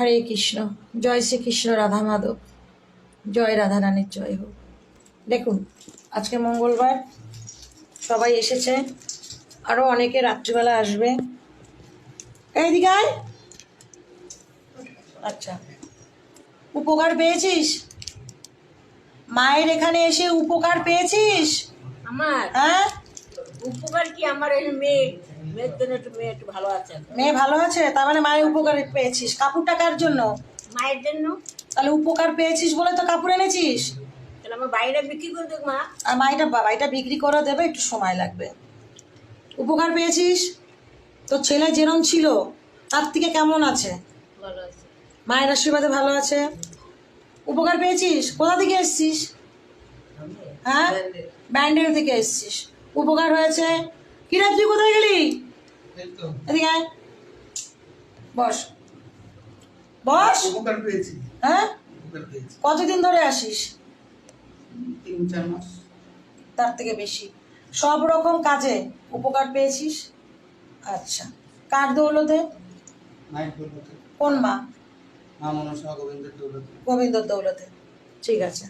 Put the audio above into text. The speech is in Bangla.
হরে কৃষ্ণ। জয় শ্রীকৃষ্ণ, রাধা মাধব, জয় রাধা রানীর জয় হোক। দেখুন, আজকে মঙ্গলবার, সবাই এসেছে, আরও অনেকে রাত্রিবেলা আসবে। এইদিকে আয়। আচ্ছা, উপকার পেয়েছিস? মায়ের এখানে এসে উপকার পেয়েছিস? আমার হ্যাঁ, উপকার কি? আমার এই মেয়ের জন্য মেয়ে একটু ভালো আছে। মেয়ে ভালো আছে, তার মানে মায়ের উপকার পেয়েছিস। কাপড়টা কার জন্য? মায়ের জন্য। তাহলে উপকার পেয়েছিস বলে তো কাপড় এনেছিস। তাহলে আমার বাইরে বিক্রি করে দেখ মা। আর বাড়িটা বিক্রি করে দেবে, একটু সময় লাগবে। উপকার পেয়েছিস? তোর ছেলে যেরম ছিল তার থেকে কেমন আছে? ভালো আছে। মায়ের আশীর্বাদে ভালো আছে। উপকার পেয়েছিস? কোথা থেকে এসছিস? হ্যাঁ, ব্যান্ডেল থেকে এসছিস। উপকার হয়েছে। কিরা, তুই কোথায় গেলি? এদিকে আয়। বস বস। উপকার পেয়েছি। হ্যাঁ, উপকার পেয়েছি। কতদিন ধরে আসিস? 3-4 মাস। তার থেকে বেশি। সব রকম কাজে উপকার পেয়েছিস। আচ্ছা, কার দৌলতে? মায়ের দৌলতে। কোন মা? মা মনসা গোবিন্দের দৌলতে। গোবিন্দর দৌলতে। ঠিক আছে।